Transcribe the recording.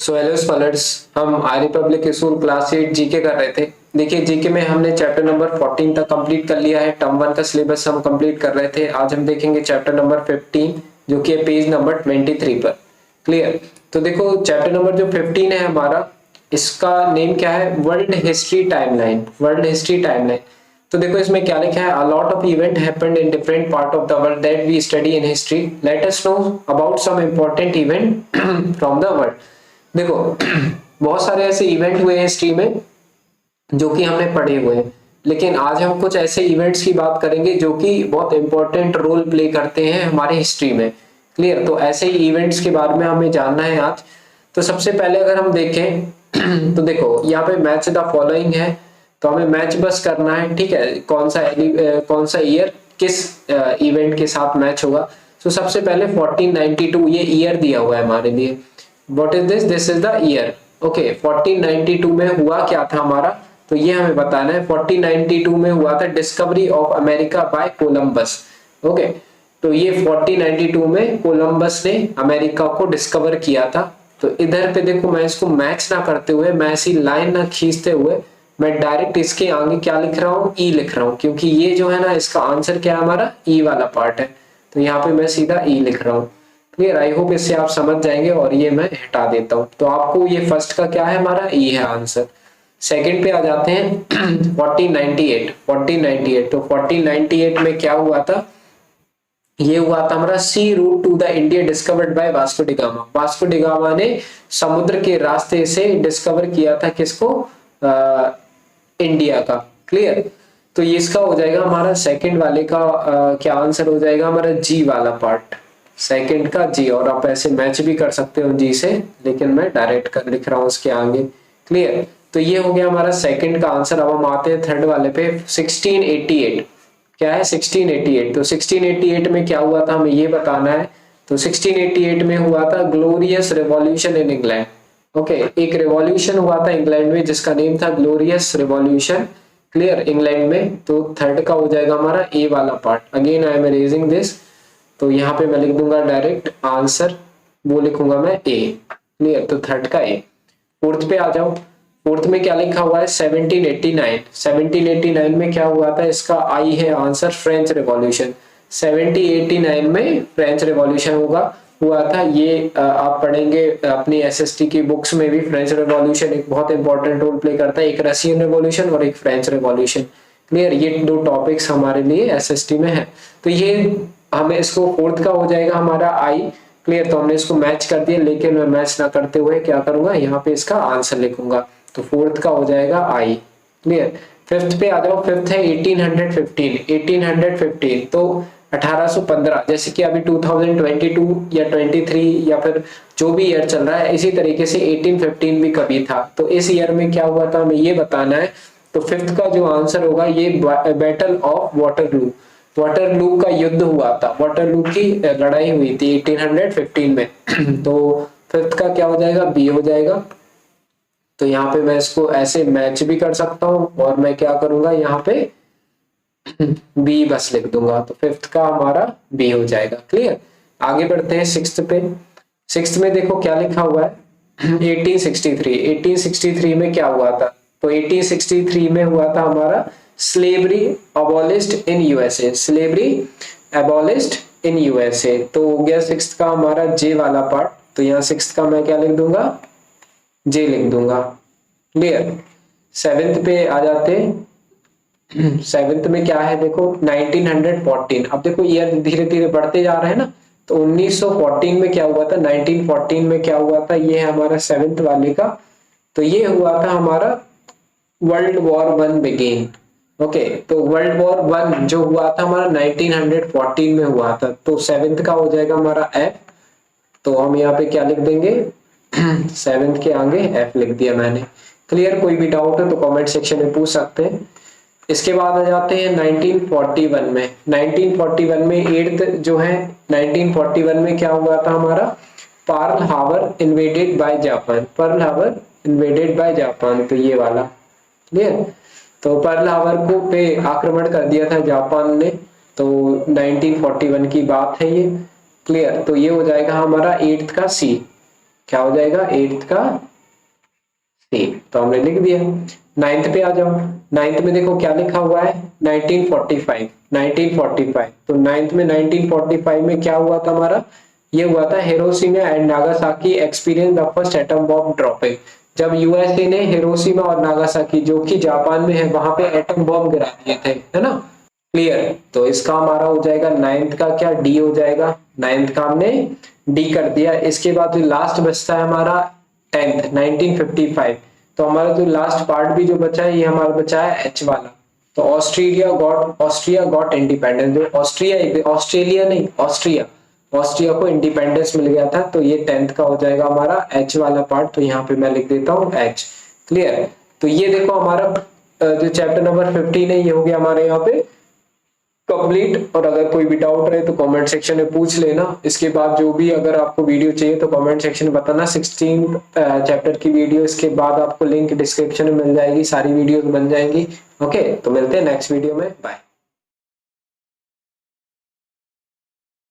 So hello scholars, हम आई public school class 8 GK कर रहे थे। देखिए जीके में हमने चैप्टर नंबर 14 तक कंप्लीट कर लिया है। टर्म 1 का सिलेबस हम कंप्लीट कर रहे थे। आज हम देखेंगे चैप्टर नंबर 15 जो कि है पेज नंबर 23 पर। क्लियर। तो देखो चैप्टर नंबर जो 15 है हमारा, इसका नेम क्या है? World history timeline. World history timeline. तो देखो इसमें क्या लिखा है? A lot of event happened in different part of the world that we study in history. Let us know about some important event from the world. देखो बहुत सारे ऐसे इवेंट हुए हैं हिस्ट्री में जो कि हमने पढ़े हुए हैं, लेकिन आज हम कुछ ऐसे इवेंट्स की बात करेंगे जो कि बहुत इंपॉर्टेंट रोल प्ले करते हैं हमारे हिस्ट्री में। क्लियर। तो ऐसे ही इवेंट्स के बारे में हमें जानना है आज। तो सबसे पहले अगर हम देखें तो देखो यहाँ पे मैच द फॉलोइंग है, तो हमें मैच बस करना है। ठीक है, कौन सा ईयर किस इवेंट के साथ मैच होगा। तो सबसे पहले 1492 ये ईयर दिया हुआ है हमारे लिए। What is this? This is the year. Okay, 1492 में हुआ क्या था हमारा, तो ये हमें बताना है। 1492 में हुआ था discovery of America bye Columbus. Okay, तो ये 1492 में कोलंबस ने अमेरिका को डिस्कवर किया था। तो इधर पे देखो मैं इसको मैच ना करते हुए, मैं ऐसी लाइन ना खींचते हुए, मैं डायरेक्ट इसके आगे क्या लिख रहा हूँ? ई लिख रहा हूँ, क्योंकि ये जो है ना इसका आंसर क्या है हमारा? ई वाला पार्ट है। तो यहाँ पे मैं सीधा ई लिख रहा हूँ। क्लियर। आई होप इससे आप समझ जाएंगे और ये मैं हटा देता हूँ। तो आपको ये फर्स्ट का क्या है? हमारा ई है आंसर। सेकंड पे आ जाते हैं 1498। 1498 तो 1498 में क्या हुआ था? ये हुआ था हमारा sea route to the India discovered by Vasco da Gama. Vasco da Gama ने समुद्र के रास्ते से डिस्कवर किया था किसको? इंडिया का। क्लियर। तो ये इसका हो जाएगा हमारा सेकंड वाले का क्या आंसर हो जाएगा? हमारा जी वाला पार्ट, सेकंड का जी। और आप ऐसे मैच भी कर सकते हो जी से, लेकिन मैं डायरेक्ट कर लिख रहा हूँ उसके आगे। क्लियर। तो ये हो गया हमारा सेकंड का आंसर। अब हम आते हैं थर्ड वाले पे। 1688 क्या है? 1688। तो 1688 में क्या हुआ था हमें ये बताना है। तो 1688 में हुआ था glorious revolution in England. Okay, एक रिवॉल्यूशन हुआ था इंग्लैंड में जिसका नेम था ग्लोरियस रिवॉल्यूशन। क्लियर। इंग्लैंड में। तो थर्ड का हो जाएगा हमारा ए वाला part. Again I am erasing this. तो यहाँ पे मैं लिख दूंगा डायरेक्ट आंसर, वो लिखूंगा मैं ए। क्लियर। तो थर्ड का ए। फोर्थ पे आ जाओ। फोर्थ में क्या लिखा हुआ है? 1789। 1789 में क्या हुआ था? इसका आई है आंसर, फ्रेंच रिवॉल्यूशन। 1789 में फ्रेंच रिवॉल्यूशन हुआ था। ये आप पढ़ेंगे अपनी एसएसटी की बुक्स में भी। फ्रेंच रिवॉल्यूशन एक बहुत इंपॉर्टेंट रोल प्ले करता है। एक रशियन रिवॉल्यूशन और एक फ्रेंच रिवॉल्यूशन। क्लियर। ये दो टॉपिक्स हमारे लिए एसएसटी में है। तो ये हमें इसको फोर्थ का हो जाएगा हमारा आई। क्लियर। तो हमने इसको मैच कर दिया, लेकिन मैं मैच ना करते हुए क्या करूंगा? यहाँ पे इसका आंसर लिखूंगा। तो फोर्थ का हो जाएगा आई। क्लियर। फिफ्थ पे आ जाओ। फिफ्थ है 1815। 1815 तो 1815। जैसे कि अभी 2022 या 23 या फिर जो भी ईयर चल रहा है, इसी तरीके से 1815 भी कभी था। तो इस ईयर में क्या हुआ था हमें ये बताना है। तो फिफ्थ का जो आंसर होगा ये बैटल ऑफ वाटरलू। वाटरलू का युद्ध हुआ था, वाटरलू की लड़ाई हुई थी 1815 में। तो फिफ्थ का क्या हो जाएगा? बी हो जाएगा। तो यहाँ पे मैं इसको ऐसे मैच भी कर सकता हूँ और मैं क्या करूंगा यहाँ पे बी बस लिख दूंगा। तो फिफ्थ का हमारा बी हो जाएगा। क्लियर। आगे बढ़ते हैं सिक्स्थ पे। सिक्स्थ में देखो क्या लिखा हुआ है 1863। 1863 में क्या हुआ था? तो 1863 में हुआ था हमारा slavery abolished in USA. Slavery abolished in USA. तो हो गया सिक्स्थ का हमारा जे वाला पार्ट। तो यहाँ सिक्स्थ का मैं क्या लिख दूंगा? जे लिख दूंगा। क्लियर। सेवेंथ पे आ जाते। सेवेंथ में क्या है देखो 1914। अब देखो ईयर धीरे धीरे बढ़ते जा रहे हैं ना। तो 1914 में क्या हुआ था? 1914 में क्या हुआ था? ये है हमारा सेवेंथ वाले का। तो ये हुआ था हमारा world war one began. Okay, तो वर्ल्ड वॉर वन जो हुआ था हमारा 1914 में हुआ था। तो सेवेंथ का हो जाएगा हमारा एफ। तो हम यहाँ पे क्या लिख देंगे? सेवेंथ के आगे एफ लिख दिया मैंने। क्लियर। कोई भी डाउट है तो कमेंट सेक्शन में पूछ सकते हैं। इसके बाद आ जाते हैं 1941 में। 1941 में एट्थ जो है 1941 में क्या हुआ था हमारा? Pearl Harbor invaded by Japan. Pearl Harbor invaded by Japan. तो ये वाला। क्लियर। तो पर्ल हार्बर को पे आक्रमण कर दिया था जापान ने। तो 1941 की बात है ये। क्लियर। तो ये हो जाएगा हमारा एट्थ का सी। क्या हो जाएगा 8th का सी, तो हमने लिख दिया। 9th पे आ जाओ। 9th में देखो क्या लिखा हुआ है 1945, 1945। तो 9th में 1945 में क्या हुआ था हमारा, ये हुआ था Hiroshima and Nagasaki experience the first atom bomb dropping. जब यूएसए ने हिरोशिमा और नागासाकी जो कि जापान में है वहां पे एटम बॉम्ब गिरा दिए थे, है ना। क्लियर, तो इसका हमारा हो जाएगा 9th का क्या डी हो जाएगा, 9th का हमने डी कर दिया। इसके बाद जो लास्ट बचता है हमारा 10th 1955। तो हमारा जो लास्ट पार्ट भी जो बचा है ये हमारा बचा है एच वाला। तो ऑस्ट्रिया गॉट इंडिपेंडेंस, जो ऑस्ट्रेलिया नहीं ऑस्ट्रिया को इंडिपेंडेंस मिल गया था। तो ये 10th का हो जाएगा हमारा एच वाला पार्ट, तो यहाँ पे मैं लिख देता हूँ एच। क्लियर, तो ये देखो हमारा जो चैप्टर नंबर 15 है ये हो गया हमारे यहाँ पे कंप्लीट। और अगर कोई भी डाउट रहे तो कमेंट सेक्शन में पूछ लेना। इसके बाद जो भी अगर आपको वीडियो चाहिए तो कमेंट सेक्शन में बताना। 16 चैप्टर की वीडियो इसके बाद आपको लिंक डिस्क्रिप्शन में मिल जाएगी, सारी वीडियोस बन जाएंगी। ओके, तो मिलते हैं नेक्स्ट वीडियो में, बाय।